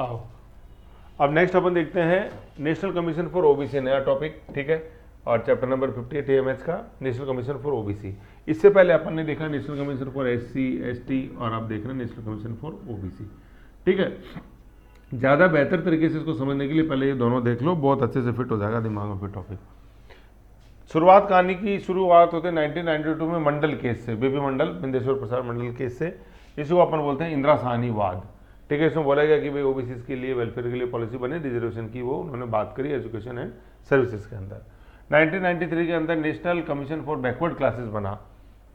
आओ, अब नेक्स्ट अपन देखते हैं नेशनल कमीशन फॉर ओबीसी, नया टॉपिक, ठीक है, और चैप्टर नंबर 58 एएमएच का नेशनल कमीशन फॉर ओबीसी। इससे पहले अपन ने देखा national commission for SC ST, और अब देख रहे हैं नेशनल कमीशन फॉर ओबीसी, ठीक है। ज़्यादा बेहतर तरीके से इसको समझने के लिए पहले ये दोनों देख लो, बहुत अच्छे से फिट हो जाएगा दिमाग में फिर टॉपिक। शुरुआत कहानी की शुरुआत होते हैं 1992 में मंडल केस से, बीपी मंडल, बिंदेश्वर प्रसाद मंडल केस से। इसको अपन बोलते हैं इंदिरा साहनी वाद, ठीक है। इसमें बोला गया कि भाई ओबीसी के लिए वेलफेयर के लिए पॉलिसी बने, रिजर्वेशन की वो उन्होंने बात करी एजुकेशन एंड सर्विसेज के अंदर। 1993 के अंदर national commission for backward classes बना,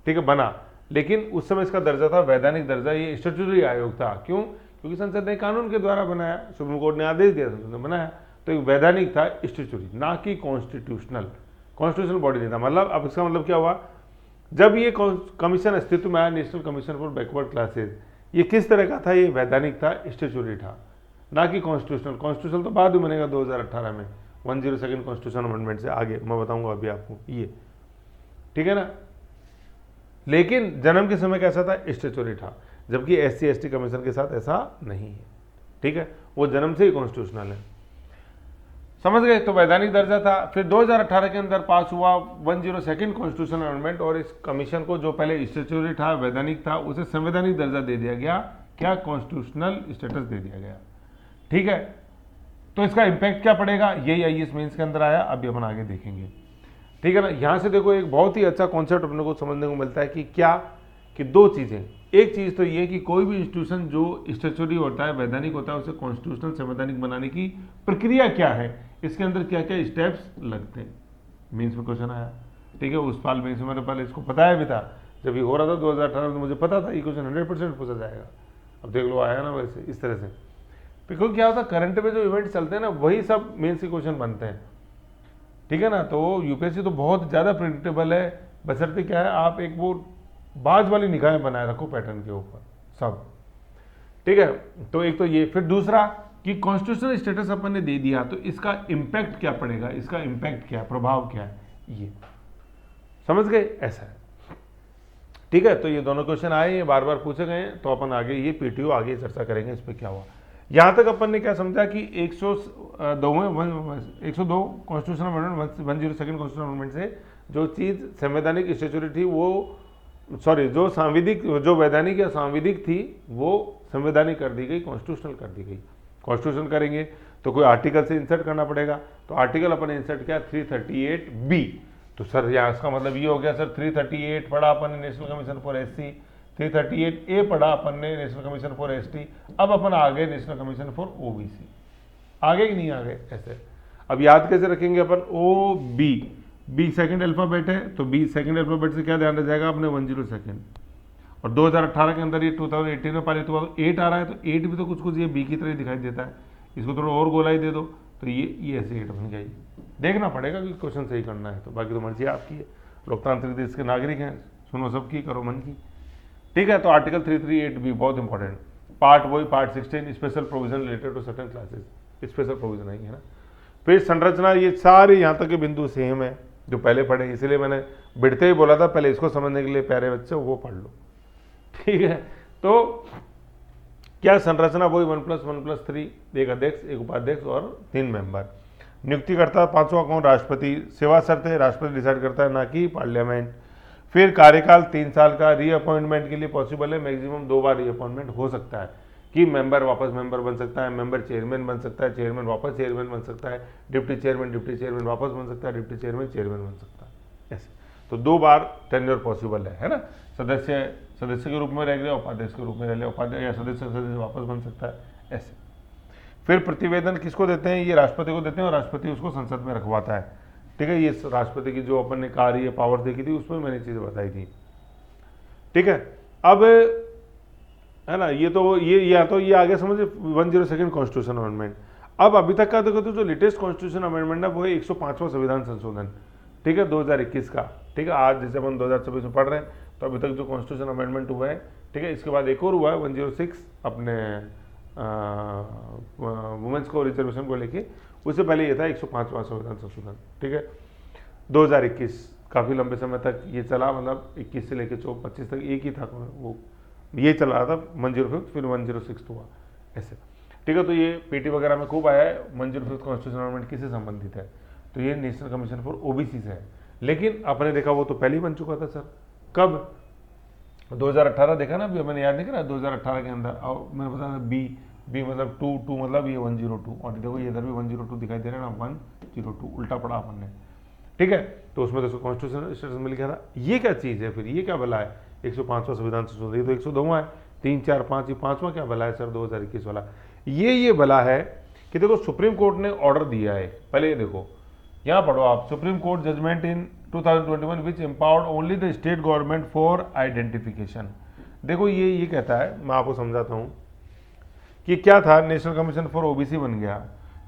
ठीक है, बना, लेकिन उस समय इसका दर्जा था वैधानिक दर्जा, ये स्टैट्यूटरी आयोग था। क्यों? क्योंकि संसद ने कानून के द्वारा बनाया, सुप्रीम कोर्ट ने आदेश दिया, संसद ने बनाया, तो एक वैधानिक था, स्टैट्यूटरी, ना कि कॉन्स्टिट्यूशनल, कॉन्स्टिट्यूशनल बॉडी नहीं था। मतलब अब इसका मतलब क्या हुआ, जब ये कमीशन अस्तित्व में आया, national commission for backward classes, ये किस तरह का था? ये वैधानिक था, स्टैट्यूटरी था, ना कि कॉन्स्टिट्यूशनल। कॉन्स्टिट्यूशनल तो बाद में बनेगा 2018 में, 102 कॉन्स्टिट्यूशन अमेंडमेंट से आगे मैं बताऊंगा अभी आपको ये, ठीक है ना। लेकिन जन्म के समय कैसा था? स्टैट्यूटरी था, जबकि एससी एसटी कमीशन के साथ ऐसा नहीं है, ठीक है, वो जन्म से ही कॉन्स्टिट्यूशनल है। समझ गए? तो वैधानिक दर्जा था। फिर 2018 के अंदर पास हुआ 102 कॉन्स्टिट्यूशन अमेंडमेंट, और इस कमीशन को जो पहले स्टैट्यूटरी था, वैधानिक था, उसे संवैधानिक दर्जा दे दिया गया, क्या? कॉन्स्टिट्यूशनल स्टेटस दे दिया गया, ठीक है। तो इसका इंपैक्ट क्या पड़ेगा? यही आईएएस मेंस के अंदर आया, अभी अपन आगे देखेंगे, ठीक है ना। यहां से देखो एक बहुत ही अच्छा कॉन्सेप्ट अपने को समझने को मिलता है कि क्या, कि दो चीजें। एक चीज तो ये कि कोई भी इंस्टीट्यूशन जो स्टैट्यूटरी होता है, वैधानिक होता है, उसे कॉन्स्टिट्यूशनल संवैधानिक बनाने की प्रक्रिया क्या है, इसके अंदर क्या क्या स्टेप्स लगते हैं। मेंस में क्वेश्चन आया, ठीक है, उस साल मेंस में मैंने पहले इसको बताया भी था, जब ये हो रहा था 2018 में, तो मुझे पता था ये क्वेश्चन 100% पूछा जाएगा। अब देख लो आया ना वैसे इस तरह से, बिकॉज क्या होता है, करंट में जो इवेंट चलते हैं ना, वही सब मेंस के क्वेश्चन बनते हैं, ठीक है ना। तो यूपीएससी तो बहुत ज़्यादा प्रिडिक्टेबल है, बशर्ते क्या है, आप एक वो बाज वाली निगाहें बनाए रखो पैटर्न के ऊपर सब, ठीक है। तो एक तो ये, फिर दूसरा कि कॉन्स्टिट्यूशनल स्टेटस अपन ने दे दिया, तो इसका इंपैक्ट क्या पड़ेगा, इसका इंपैक्ट क्या है, प्रभाव क्या है, ये समझ गए, ऐसा है, ठीक है। तो ये दोनों क्वेश्चन आए, ये बार बार पूछे गए, तो अपन आगे ये पीटीओ आगे चर्चा करेंगे इस पर क्या हुआ। यहां तक अपन ने क्या समझा कि 102 कॉन्स्टिट्यूशन अमेंडमेंट, 102 कॉन्स्टिट्यूशन अमेंडमेंट से जो चीज संवैधानिक स्टैट्यूटरी थी, वो सॉरी जो सांविधिक, जो वैधानिक या सांविधिक थी, वो संवैधानिक कर दी गई, कॉन्स्टिट्यूशनल कर दी गई। कॉन्स्टिट्यूशन करेंगे तो कोई आर्टिकल से इंसर्ट करना पड़ेगा, तो आर्टिकल अपन इंसर्ट किया 338B। तो सर यहाँ इसका मतलब ये हो गया सर, 338 पढ़ा अपन ने national commission for SC, 338A पढ़ा अपन ने नेशनल कमीशन फॉर एसटी, अब अपन आ गए नेशनल कमीशन फॉर ओबीसी। आगे कि नहीं आ गए? ऐसे अब याद कैसे रखेंगे अपन? ओ बी सेकंड अल्फाबेट है, तो बी सेकंड अल्फाबेट से क्या ध्यान रह जाएगा अपने? 102। और 2018 के अंदर ये 2018 में पारित हुआ, तो 8 आ रहा है, तो 8 भी तो कुछ कुछ ये बी की तरह दिखाई देता है, इसको थोड़ा और गोलाई दे दो, तो ये ऐसे 8 बन जाएगी। देखना पड़ेगा कि क्वेश्चन सही करना है, तो बाकी तो मर्जी आपकी है, लोकतांत्रिक देश के नागरिक हैं, सुनो सबकी, करो मन की, ठीक है। तो आर्टिकल 338B बहुत इंपॉर्टेंट पार्ट, वही part 16 special provision related to certain classes, special provision है ना। फिर संरचना, ये सारे यहाँ तक के बिंदु सेम है जो पहले पढ़े, इसलिए मैंने बिड़ते ही बोला था पहले इसको समझने के लिए प्यारे बच्चे वो पढ़ लो, ठीक है। तो क्या संरचना? वही 1+1+3, एक अध्यक्ष, एक उपाध्यक्ष और 3 मेंबर। नियुक्तिकर्ता पांचवा कौन? राष्ट्रपति। सेवा शर्तें राष्ट्रपति डिसाइड करता है, ना कि पार्लियामेंट। फिर कार्यकाल 3 साल का, रीअपॉइंटमेंट के लिए पॉसिबल है, मैक्सिमम 2 बार रीअपॉइंटमेंट हो सकता है, कि मेंबर वापस मेंबर बन सकता है, मेंबर चेयरमैन बन सकता है, चेयरमैन वापस चेयरमैन बन सकता है, डिप्टी चेयरमैन वापस बन सकता है, डिप्टी चेयरमैन बन सकता है, ऐसे। तो 2 बार टेन्योर पॉसिबल है ना। सदस्य के रूप में रह गया, उपाध्यक्ष के रूप में रह लिया, उपाध्यक्ष या सदस्य वापस बन सकता है, ऐसे। फिर प्रतिवेदन किसको देते हैं? ये राष्ट्रपति को देते हैं, और राष्ट्रपति उसको संसद में रखवाता है, ठीक है। ये राष्ट्रपति की जो अपन ने कार्य पावर देखी थी, उसमें मैंने चीजें बताई थी, ठीक है। अब है ना, ये तो ये आगे समझे 102 कॉन्स्टिट्यूशन अमेंडमेंट। अब अभी तक का देखो तो जो लेटेस्ट कॉन्स्टिट्यूशन अमेंडमेंट है वो है 105वां संविधान संशोधन, ठीक है, 2021 का, ठीक है। आज जैसे अपन 2024 में पढ़ रहे हैं, तो अभी तक जो कॉन्स्टिट्यूशन अमेंडमेंट हुआ है, ठीक है, इसके बाद एक और हुआ है 106 अपने वुमेन्स को रिजर्वेशन को लेके, उससे पहले ये था 105वां संविधान संशोधन, ठीक है, 2021। काफ़ी लंबे समय तक ये चला, मतलब 21 से लेकर 25 तक एक ही था, वो ये चल रहा था 105, फिर 106 हुआ, ऐसे। ठीक है। तो ये पीटी वगैरह में खूब आया है 105th कॉन्स्टिट्यूशनल अमेंडमेंट किससे संबंधित है, तो ये नेशनल कमीशन फॉर ओबीसी से है। लेकिन आपने देखा वो तो पहले ही बन चुका था सर, कब 2018 देखा ना, अभी मैंने याद नहीं करा 2018 के अंदर, और मैंने बताया बी मतलब टू मतलब ये 102, और देखो ये इधर भी 102 दिखाई दे रहा है ना, 102 उल्टा पड़ा अपन ने, ठीक है। तो उसमें तो कॉन्स्टिट्यूशनल स्टेटस मिल गया था। ये क्या चीज़ है फिर, ये क्या भला है 105वां संविधान संशोधन, ये तो 102वां है, 3 4 5 ये 5वां क्या भला है सर 2021 वाला, ये भला है कि देखो सुप्रीम कोर्ट ने ऑर्डर दिया है, पहले ये देखो यहाँ पढ़ो आप, supreme court judgment in 2021 which empowered only the state government for identification. देखो ये कहता है, मैं आपको समझाता हूँ कि क्या था, नेशनल कमीशन फॉर ओबीसी बन गया,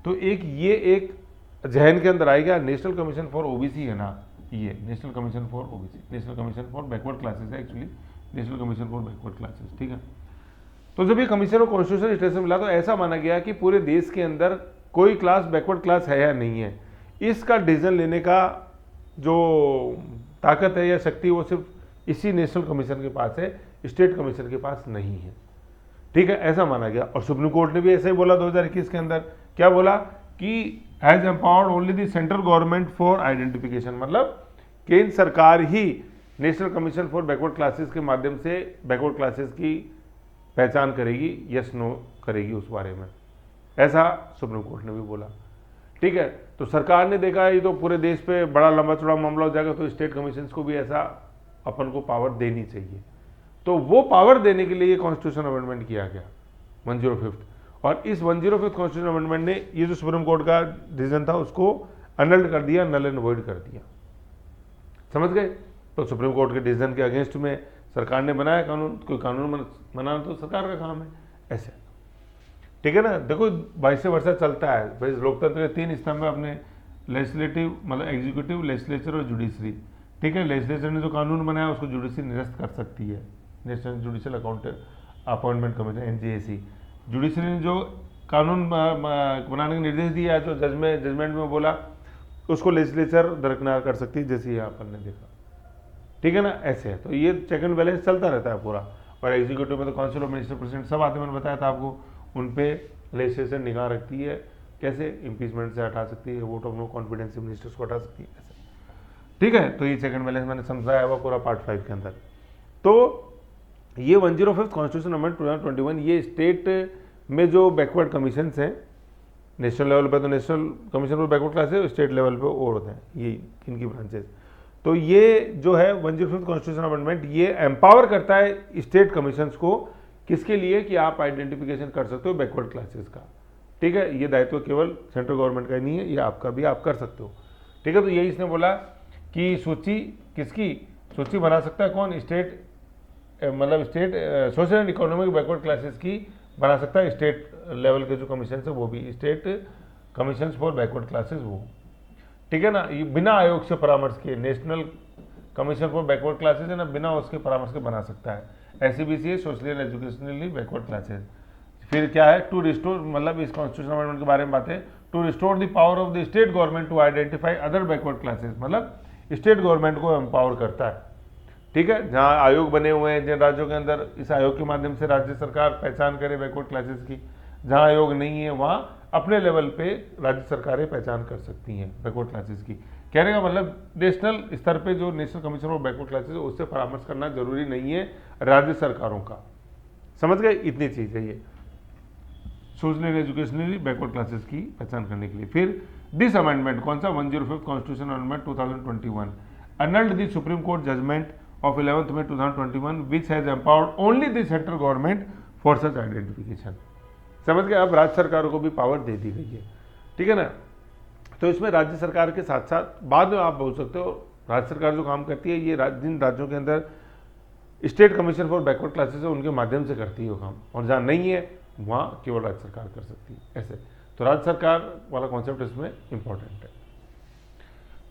तो एक जहन के अंदर आएगा नेशनल कमीशन फॉर ओबीसी है ना, ये national commission for OBC, national commission for backward classes है actually, national commission for backward classes, ठीक है। तो जब ये कमीशन ऑफ कॉन्स्टिट्यूशन स्टेटस मिला तो ऐसा माना गया कि पूरे देश के अंदर कोई क्लास बैकवर्ड क्लास है या नहीं है, इसका डिसीजन लेने का जो ताकत है या शक्ति वो सिर्फ इसी नेशनल कमीशन के पास है, स्टेट कमीशन के पास नहीं है, ठीक है, ऐसा माना गया। और सुप्रीम कोर्ट ने भी ऐसे ही बोला 2021 के अंदर, क्या बोला कि has empowered only the central government for identification, मतलब केंद्र सरकार ही national commission for backward classes के माध्यम से बैकवर्ड क्लासेस की पहचान करेगी, यस नो करेगी उस बारे में, ऐसा सुप्रीम कोर्ट ने भी बोला, ठीक है। तो सरकार ने देखा ये तो पूरे देश पे बड़ा लंबा चौड़ा मामला हो जाएगा, तो स्टेट कमीशन को भी ऐसा अपन को पावर देनी चाहिए, तो वो पावर देने के लिए कॉन्स्टिट्यूशन अमेंडमेंट किया गया 105th, और इस 105th कॉन्स्टिट्यूशन अमेंडमेंट ने ये जो सुप्रीम कोर्ट का डिसीजन था उसको अनल्ड कर दिया, नल एंड वॉइड कर दिया, समझ गए। तो सुप्रीम कोर्ट के डिसीजन के अगेंस्ट में सरकार ने बनाया कानून, कोई कानून बनाना तो सरकार का काम है, ऐसे, ठीक है ना। देखो 22 वर्षा चलता है भाई, लोकतंत्र के 3 स्तंभ है अपने, लेजिस्लेटिव मतलब एग्जीक्यूटिव, लेजिस्लेचर और जुडिशरी, ठीक है। लेजिस्लेचर ने जो कानून बनाया उसको जुडिशरी निरस्त कर सकती है, national judicial appointment commission NJAC. Judiciary ने जो कानून बनाने का निर्देश दिया है, जो जजमेंट में बोला, उसको लेजिस्लेचर दरकिनार कर सकती है, जैसे यहाँ अपन ने देखा, ठीक है ना, ऐसे है। तो ये चेक एंड बैलेंस चलता रहता है पूरा। और एग्जीक्यूटिव में तो काउंसिल ऑफ मिनिस्टर, प्रेसिडेंट सब आते, मैंने बताया था आपको, उन पे लेजिस्लेचर निगाह रखती है, कैसे इम्पीचमेंट से हटा सकती है, vote of no confidence ministers को हटा सकती है, ऐसे, ठीक है। तो ये चेक एंड बैलेंस मैंने समझाया हुआ पूरा पार्ट 5 के अंदर। तो ये 105th कॉन्स्टिट्यूशन अमेंडमेंट 2021 ये स्टेट में जो बैकवर्ड कमीशन हैं, नेशनल लेवल पे तो national commission for backward class है, स्टेट लेवल पे और होते हैं ये इनकी ब्रांचेस। तो ये जो है 105th कॉन्स्टिट्यूशन अमेंडमेंट ये एम्पावर करता है स्टेट कमीशंस को, किसके लिए, कि आप आइडेंटिफिकेशन कर सकते हो बैकवर्ड क्लासेस का, ठीक है। ये दायित्व केवल सेंट्रल गवर्नमेंट का ही नहीं है, ये आपका भी, आप कर सकते हो, ठीक है। तो यही इसने बोला कि सूची किसकी, सूची बना सकता है कौन, स्टेट मतलब state social and economic backward classes की बना सकता है, स्टेट लेवल के जो कमीशन है वो भी, state commission for backward classes वो, ठीक है ना। ये बिना आयोग से परामर्श के national commission for backward classes है ना, बिना उसके परामर्श के बना सकता है, SCBC socially and educationally backward classes. फिर क्या है, टू रिस्टोर, मतलब इस कॉन्स्टिट्यूशन अमेंडमेंट के बारे में बात है, to restore the power of the state government to identify other backward classes, मतलब स्टेट गवर्नमेंट को एम्पावर करता है, ठीक है। जहाँ आयोग बने हुए हैं जिन राज्यों के अंदर, इस आयोग के माध्यम से राज्य सरकार पहचान करे बैकवर्ड क्लासेस की, जहाँ आयोग नहीं है वहाँ अपने लेवल पे राज्य सरकारें पहचान कर सकती हैं बैकवर्ड क्लासेस की। कहने का मतलब नेशनल स्तर पे जो national commission for backward classes है उससे परामर्श करना जरूरी नहीं है राज्य सरकारों का, समझ गए, इतनी चीज़ है ये social and educationally backward classes की पहचान करने के लिए। फिर दिस अमेंडमेंट कौन सा, 105th constitution amendment 2021 annulled the Supreme Court judgment of 11th May 2021 which has empowered only the central government for such identification। समझ गए, अब राज्य सरकारों को भी पावर दे दी गई है, ठीक है ना। तो इसमें राज्य सरकार के साथ साथ बाद में आप बोल सकते हो राज्य सरकार जो काम करती है ये जिन राज्यों के अंदर state commission for backward classes है उनके माध्यम से करती है वो काम, और जहाँ नहीं है वहाँ केवल राज्य सरकार कर सकती है, ऐसे। तो राज्य सरकार वाला कॉन्सेप्ट इसमें इंपॉर्टेंट है,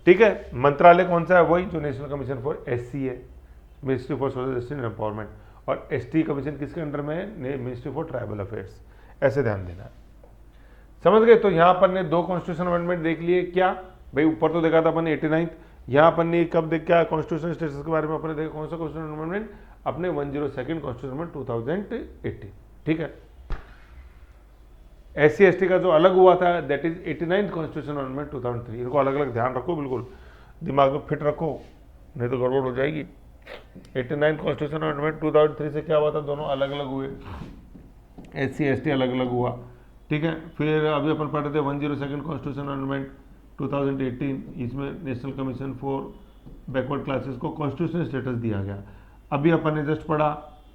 ठीक है। मंत्रालय कौन सा है, वही जो नेशनल कमीशन फॉर एससी है, ministry for social justice and empowerment, और एसटी कमीशन किसके अंडर में है, मिनिस्ट्री फॉर ट्राइबल अफेयर्स, ऐसे ध्यान देना है, समझ गए। तो यहाँ पर ने 2 कॉन्स्टिट्यूशन अमेंडमेंट देख लिए, क्या भाई, ऊपर तो देखा था अपन ने 89th, यहाँ अपन ने कब देख क्या कॉन्स्टिट्यूशन स्टेटस के बारे में अपने देखा, कौन सा कॉन्स्टिट्यूशन अमेंडमेंट, अपने 102nd कॉन्स्टिट्यूशन अमेंडमेंट 2018, ठीक है। SC/ST का जो अलग हुआ था that is 89th constitution amendment 2003। इनको अलग अलग ध्यान रखो, बिल्कुल दिमाग में फिट रखो, नहीं तो गड़बड़ हो जाएगी। 89th कॉन्स्टिट्यूशन अमेंडमेंट 2003 से क्या हुआ था, दोनों अलग अलग हुए, SC/ST अलग अलग हुआ, ठीक है। फिर अभी अपन पढ़ रहे थे 102nd कॉन्स्टिट्यूशन अमेंडमेंट 2018, इसमें national commission for backward classes को कॉन्स्टिट्यूशनल स्टेटस दिया गया। अभी अपन ने जस्ट पढ़ा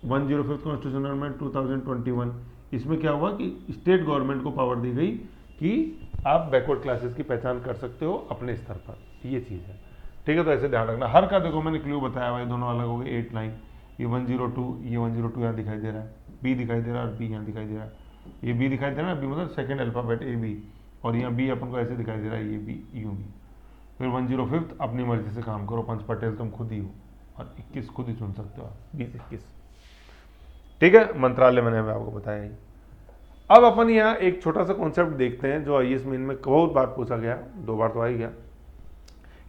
105th कॉन्स्टिट्यूशन अमेंडमेंट 2021, इसमें क्या हुआ कि स्टेट गवर्नमेंट को पावर दी गई कि आप बैकवर्ड क्लासेस की पहचान कर सकते हो अपने स्तर पर, ये चीज़ है, ठीक है। तो ऐसे ध्यान रखना, हर का देखो मैंने क्लू बताया हुआ है, दोनों अलग हो गए, 8 9, ये 102, ये 102 यहाँ दिखाई दे रहा है, बी दिखाई दे रहा है और बी यहाँ दिखाई दे रहा है, ये बी दिखाई दे रहा है, बी मतलब सेकेंड अल्फ़ाबेट ए बी, और यहाँ बी अपन को ऐसे दिखाई दे रहा है, ये बी यूँ बी। फिर 105th अपनी मर्जी से काम करो, पंच पटेल तुम खुद ही हो, और 21 खुद ही चुन सकते हो आप, 20-21, ठीक है। मंत्रालय मैंने आपको बताया ही। अब अपन यहाँ एक छोटा सा कॉन्सेप्ट देखते हैं जो IAS मेन में बहुत बार पूछा गया, 2 बार तो आ ही गया,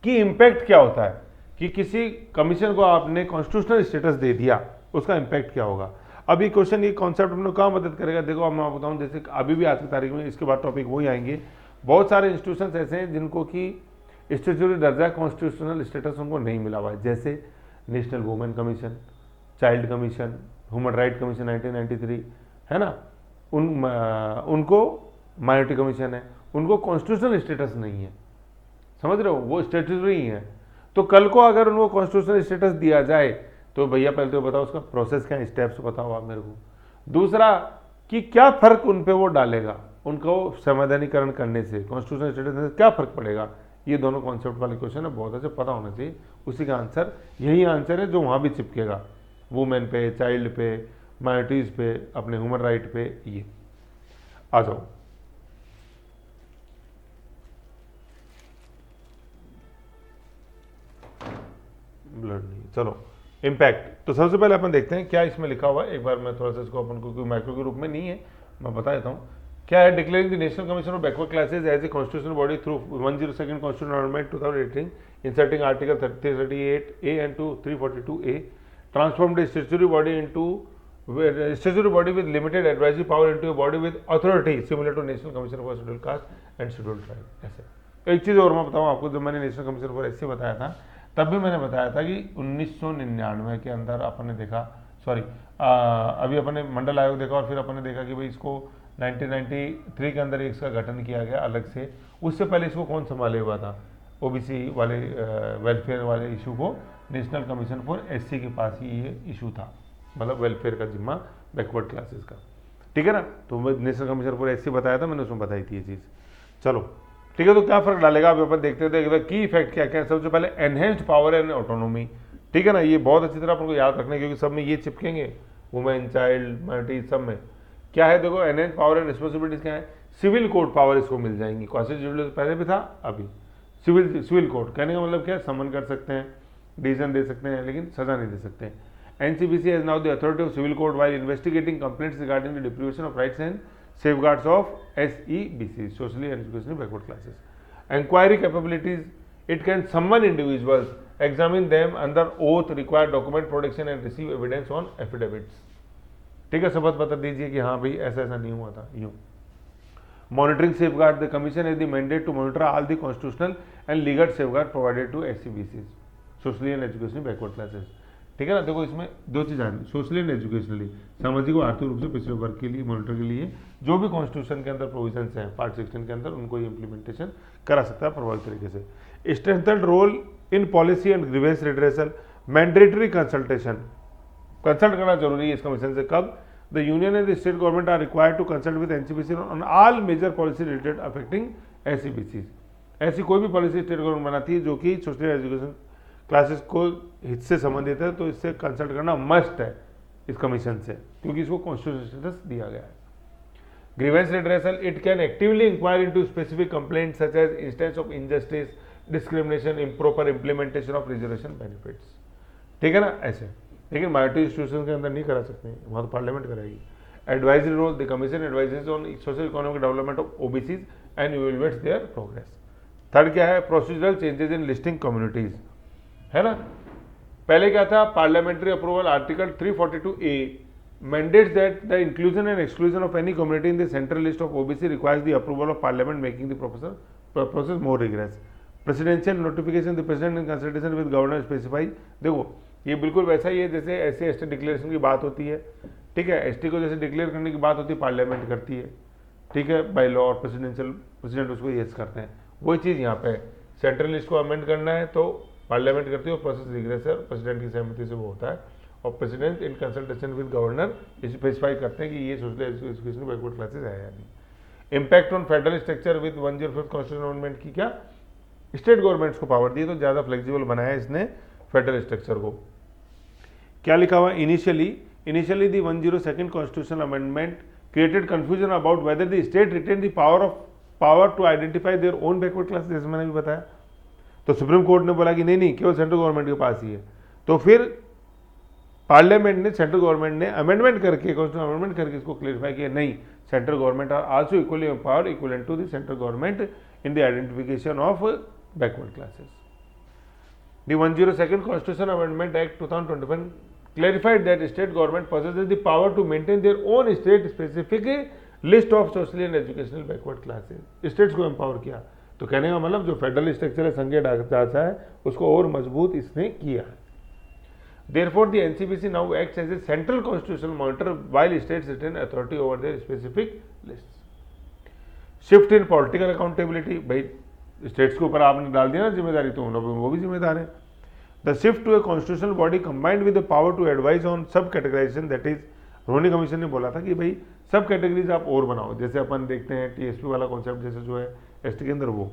कि इम्पैक्ट क्या होता है कि किसी कमीशन को आपने कॉन्स्टिट्यूशनल स्टेटस दे दिया, उसका इम्पैक्ट क्या होगा। अब ये क्वेश्चन, ये कॉन्सेप्ट हम लोग कहाँ मदद करेगा, देखो अब मैं बताऊँ, जैसे अभी भी आज की तारीख में इसके बाद टॉपिक वही आएंगे, बहुत सारे इंस्टीट्यूशन ऐसे हैं जिनको कि स्टेचुटरी दर्जा कॉन्स्टिट्यूशनल स्टेटस उनको नहीं मिला हुआ है, जैसे national women commission, child commission, human right commission 1993, है ना, उनको माइनॉरिटी कमीशन है, उनको कॉन्स्टिट्यूशनल स्टेटस नहीं है, समझ रहे हो, वो स्टेचुटरी ही है। तो कल को अगर उनको कॉन्स्टिट्यूशनल स्टेटस दिया जाए तो भैया पहले तो बताओ उसका प्रोसेस क्या है, स्टेप्स बताओ आप मेरे को। दूसरा कि क्या फर्क उन पे वो डालेगा, उनको संवैधानिकरण करने से, कॉन्स्टिट्यूशनल स्टेटस से क्या फर्क पड़ेगा, ये दोनों कॉन्सेप्ट वाले क्वेश्चन है, बहुत अच्छे पता होना चाहिए। उसी का आंसर यही आंसर है जो वहाँ भी चिपकेगा, वुमेन पे, चाइल्ड पे, माइनॉरिटीज़ पे, अपने ह्यूमन राइट पे। ये आ जाओ, ब्लड नहीं, चलो इम्पैक्ट। तो सबसे पहले अपन देखते हैं क्या इसमें लिखा हुआ है, एक बार मैं थोड़ा सा इसको अपन को, क्योंकि माइक्रो के रूप में नहीं है, मैं बता देता हूँ क्या है। Declaring the national commission of backward classes as a constitutional body through 102nd constitutional amendment 2018, inserting article 338A and 342A, transformed a statutory body into statutory body with limited advisory power into a body with authority similar to National Commission for Scheduled Caste and Scheduled Tribe। ऐसे एक चीज़ और मैं बताऊँ आपको, जब मैंने national commission for SC बताया था तब भी मैंने बताया था कि 1999 के अंदर अपन ने देखा, सॉरी अभी अपन ने मंडल आयोग देखा, और फिर अपन ने देखा कि भाई इसको 1993 के अंदर इसका गठन किया गया अलग से। उससे पहले इसको कौन संभाले हुआ था, OBC वाले वेलफेयर वाले इशू को नेशनल कमीशन फॉर SC के पास ही ये इशू था, मतलब वेलफेयर का जिम्मा बैकवर्ड क्लासेस का, ठीक है ना। तो मैं नेशनल कमीशन फॉर SC बताया था, मैंने उसमें बताई थी ये चीज़। चलो ठीक है, तो क्या फर्क डालेगा अभी अपन देखते थे की इफेक्ट क्या क्या है। सबसे पहले एनहेंस्ड पावर एंड ऑटोनोमी, ठीक है ना, ये बहुत अच्छी तरह अपन को याद रखना है क्योंकि सब में ये चिपकेंगे, वुमेन, चाइल्ड, माइनॉरिटी, सब में क्या है। देखो एनहेंस्ड पावर एंड रिस्पॉन्सिबिलिटीज क्या है, सिविल कोर्ट पावर इसको मिल जाएंगी, कॉन्स्टिट्यूशनल पहले भी था, अभी सिविल कोर्ट कहने का मतलब क्या है, समन कर सकते हैं, डिसीजन दे सकते हैं, लेकिन सजा नहीं दे सकते हैं। NCPC has now the authority of civil court while investigating complaints regarding the deprivation of rights and safeguards of SEBC, socially and educationally backward classes. Inquiry capabilities, it can summon individuals, examine them under oath, require document protection and receive evidence on affidavits। ठीक है, शपथ बता दीजिए कि हाँ भाई ऐसा ऐसा नहीं हुआ था, यूँ। Monitoring safeguard, the commission has the mandate to monitor all the constitutional and legal safeguard provided to SEBCs, socially and educationally backward classes। ठीक है ना, देखो इसमें दो चीज़ आ रही, सोशली एंड एजुकेशनली, सामाजिक और आर्थिक रूप से पिछड़े वर्ग के लिए मॉनिटर के लिए जो भी कॉन्स्टिट्यूशन के अंदर प्रोविजंस हैं पार्ट 16 के अंदर, उनको ये इंप्लीमेंटेशन करा सकता है प्रभावित तरीके से। Strengthened role in policy and grievance redressal, mandatory consultation, consult करना जरूरी है इस कमीशन से। कब? The union and the state government are required to consult with NCPC on all major policy related affecting SEBCs। ऐसी कोई भी पॉलिसी स्टेट गवर्नमेंट बनाती है जो कि सोशल एजुकेशन क्लासेस को हिस्से संबंधित है, तो इससे कंसल्ट करना मस्ट है इस कमीशन से, क्योंकि इसको कॉन्स्टिट्यूशनल स्टेटस दिया गया है। Grievance redressal, it can actively inquire into specific complaint such as instance of injustice, discrimination, improper implementation of reservation benefits. ठीक है ना, ऐसे। लेकिन माइनॉरिटी इंस्टीट्यूशन के अंदर नहीं करा सकते, वहाँ तो पार्लियामेंट कराएगी। Advisory role, the commission advises on social economic development of OBCs and evaluates their progress. Third क्या है, procedural changes in listing communities, है ना। पहले क्या था, parliamentary approval, article 342A mandates that the inclusion and exclusion of any community in the central list of OBC requires the approval of parliament, making the process more rigorous. Presidential notification, the president in consultation with governor specify. देखो ये बिल्कुल वैसा ही है जैसे SC ST declaration की बात होती है, ठीक है, ST को जैसे डिक्लेयर करने की बात होती है पार्लियामेंट करती है, ठीक है, बाय लॉ, और प्रेसिडेंट उसको यस करते हैं। वही चीज़ यहाँ पे सेंट्रल लिस्ट को अमेंड करना है तो पार्लियामेंट करती है और प्रोसेस रिग्रेस है, प्रेसिडेंट की सहमति से वो होता है, और president in consultation with governor specify करते हैं कि ये सोशल एजुकेशन बैकवर्ड क्लासेस है या नहीं। Impact on federal structure with 105 constitution amendment की क्या स्टेट गवर्नमेंट्स को पावर दी, तो ज़्यादा फ्लेक्सिबल बनाया इसने फेडरल स्ट्रक्चर को। क्या लिखा हुआ initially the 102nd constitutional amendment created confusion about whether the state retain the power to identify their own backward class, जैसे मैंने भी बताया। तो सुप्रीम कोर्ट ने बोला कि नहीं केवल सेंट्रल गवर्नमेंट के पास ही है, तो फिर पार्लियामेंट ने, सेंट्रल गवर्नमेंट ने अमेंडमेंट करके, कॉन्स्टिट्यूशन अमेंडमेंट करके इसको क्लियरिफाई किया, नहीं, central government are also equally empowered equivalent to the central government in the identification of backward classes. The 102nd Constitution Amendment Act 2021 clarified that state government possesses the power to maintain their own state specific list of socially and educational backward classes. States को empower किया, तो कहने का मतलब जो federal structure है, संघीय ढांचा है, उसको और मजबूत इसने किया है। Therefore, the NCBC now acts as a central constitutional monitor while states retain authority over their specific lists. Shift in political accountability, भाई स्टेट्स के ऊपर आपने डाल दिया ना जिम्मेदारी, तो वो भी जिम्मेदार है। The shift to a constitutional body combined with the power to advise on sub categorisation, that is Rohini commission ने बोला था कि भाई सब कैटेगरीज आप और बनाओ, जैसे अपन देखते हैं TSP वाला कॉन्सेप्ट जैसे जो है ST के अंदर, वो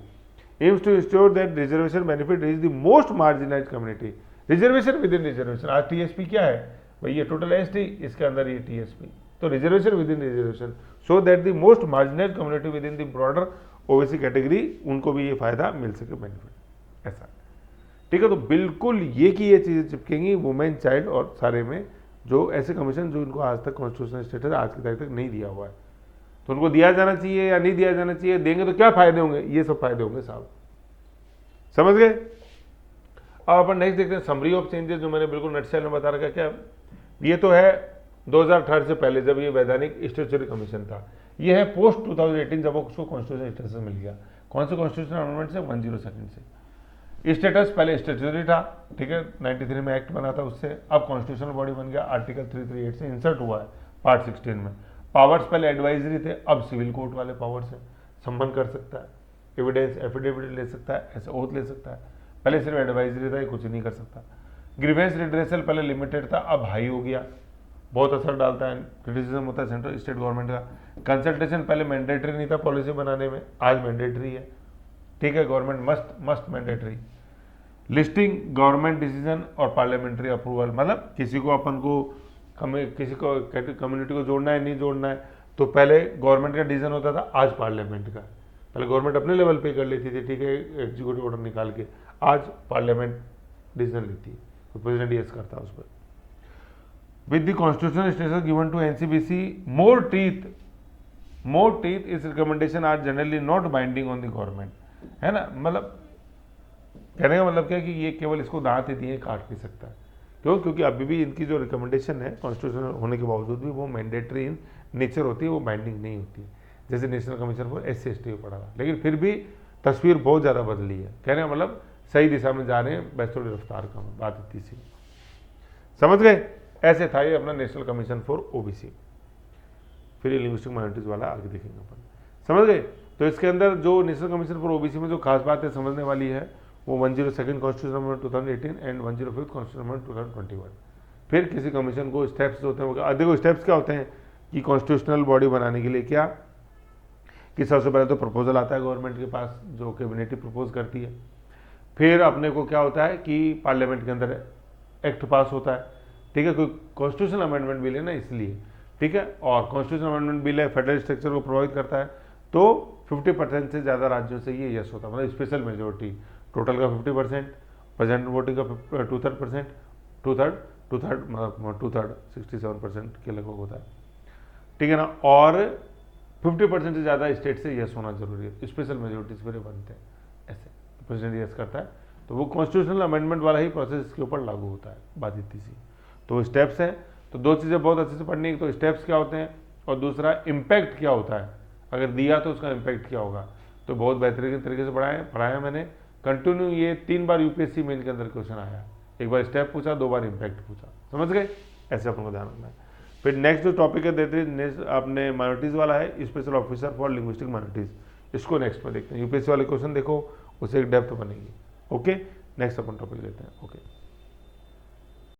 aims to ensure that reservation benefit is the most marginalize community. Reservation within reservation, आज TSP क्या है भाई, ये टोटल ST, इसके अंदर ये TSP, तो reservation within reservation, so that the most marginalize community with in the broader OBC category, उनको भी ये फायदा मिल सके, बेनिफिट, ऐसा, ठीक है। तो बिल्कुल ये की ये चीज़ें चिपकेंगी वुमेन, चाइल्ड और सारे में, जो ऐसे कमीशन जो इनको आज तक कॉन्स्टिट्यूशनल स्टेटस आज की तारीख तक नहीं दिया हुआ है, तो उनको दिया जाना चाहिए या नहीं दिया जाना चाहिए, देंगे तो क्या फायदे होंगे, ये सब फायदे होंगे साहब, समझ गए। अब अपन नेक्स्ट देखते हैं समरी ऑफ चेंजेस, जो मैंने बिल्कुल नटशेल में बता रखा। क्या ये तो है 2018 से पहले जब ये वैधानिक स्टैट्यूटरी कमीशन था, ये है पोस्ट 2018 जब उसको कॉन्स्टिट्यूशन स्टेटस मिल गया। कौन से कॉन्स्टिट्यूशन अमेंडमेंट से, 102nd से। स्टेटस पहले स्टैट्यूटरी था, ठीक है, 93 में एक्ट बना था उससे, अब कॉन्स्टिट्यूशनल बॉडी बन गया, आर्टिकल 338 से इंसर्ट हुआ है पार्ट 16 में। पावर्स पहले एडवाइजरी थे, अब सिविल कोर्ट वाले पावर्स है, संबंध कर सकता है, एविडेंस एफिडेविट ले सकता है, ऐसे ओथ ले सकता है, पहले सिर्फ एडवाइजरी था, ये कुछ नहीं कर सकता। ग्रीवेंस रिड्रेसल पहले लिमिटेड था, अब हाई हो गया, बहुत असर डालता है, क्रिटिसिज्म होता है सेंट्रल स्टेट गवर्नमेंट का। कंसल्टेशन पहले मैंडेटरी नहीं था पॉलिसी बनाने में, आज मैंडेटरी है, ठीक है, government must mandatory. Listing government decision और पार्लियामेंट्री अप्रूवल, मतलब किसी को अपन को किसी को कम्युनिटी को जोड़ना है नहीं जोड़ना है, तो पहले गवर्नमेंट का डिसीजन होता था, आज पार्लियामेंट का। पहले गवर्नमेंट अपने लेवल पे कर लेती थी, ठीक है, एग्जीक्यूटिव ऑर्डर निकाल के, आज पार्लियामेंट डिसीजन लेती है, तो प्रेसिडेंट यस करता है उस पर। With the constitutional status given to NCBC, more teeth its recommendation are generally not binding on the government, है ना। मतलब कहने का मतलब क्या है कि ये केवल इसको दांत ही दिए काट नहीं सकता है, क्यों, क्योंकि अभी भी इनकी जो रिकमेंडेशन है कॉन्स्टिट्यूशनल होने के बावजूद भी वो मैंडेटरी इन नेचर होती है, वो बाइंडिंग नहीं होती है, जैसे national commission for SC ST पढ़ा था। लेकिन फिर भी तस्वीर बहुत ज़्यादा बदली है, कहने का मतलब सही दिशा में जा रहे हैं, बस थोड़ी रफ्तार कम है, बात इतनी सी, समझ गए। ऐसे था ये अपना नेशनल कमीशन फॉर OBC। फिर ये लिंग्विस्टिक माइनॉरिटीज वाला आगे देखेंगे अपन, समझ गए। तो इसके अंदर जो नेशनल कमीशन फॉर OBC में जो खास बात है समझने वाली है, वो 102nd constitution amendment 2018 and 105th constitution amendment 2021। फिर किसी कमीशन को स्टेप्स होते हैं, देखो स्टेप्स क्या होते हैं कि कॉन्स्टिट्यूशनल बॉडी बनाने के लिए क्या, कि सबसे पहले तो प्रपोजल आता है गवर्नमेंट के पास, जो कैबिनेट प्रपोज करती है। फिर अपने को क्या होता है कि पार्लियामेंट के अंदर एक्ट पास होता है, ठीक है, कोई कॉन्स्टिट्यूशनल अमेंडमेंट बिल है ना इसलिए, ठीक है, और कॉन्स्टिट्यूशनल अमेंडमेंट बिल है, फेडरल स्ट्रक्चर को प्रभावित करता है, तो 50% से ज़्यादा राज्यों से ये यस होता है, मतलब स्पेशल मेजोरिटी, टोटल का 50%, प्रेजेंट वोटिंग का 2/3, टू थर्ड 67% के लगभग होता है, ठीक है ना। और 50% से ज़्यादा स्टेट से यस होना जरूरी है, स्पेशल मेजोरिटी से फिर बनते हैं, ऐसे प्रेसिडेंट यस करता है, तो वो कॉन्स्टिट्यूशनल अमेंडमेंट वाला ही प्रोसेस इसके ऊपर लागू होता है, बात इतनी सी। तो स्टेप्स हैं, तो दो चीज़ें बहुत अच्छे से पढ़नी है, तो स्टेप्स क्या होते हैं और दूसरा इम्पैक्ट क्या होता है, अगर दिया तो उसका इम्पैक्ट क्या होगा। तो बहुत बेहतरीन तरीके से पढ़ाया मैंने कंटिन्यू। ये 3 बार यूपीएससी मेन के अंदर क्वेश्चन आया, एक बार स्टेप पूछा, 2 बार इम्पैक्ट पूछा, समझ गए। ऐसे अपन को ध्यान रखना है। फिर नेक्स्ट जो टॉपिक है देते नेक्स्ट आपने माइनॉरिटीज़ वाला है, special officer for linguistic minorities, इसको नेक्स्ट में देखते हैं। यूपीएससी वाले क्वेश्चन देखो, उससे एक डेप्थ बनेगी। ओके, नेक्स्ट अपन टॉपिक लेते हैं। ओके।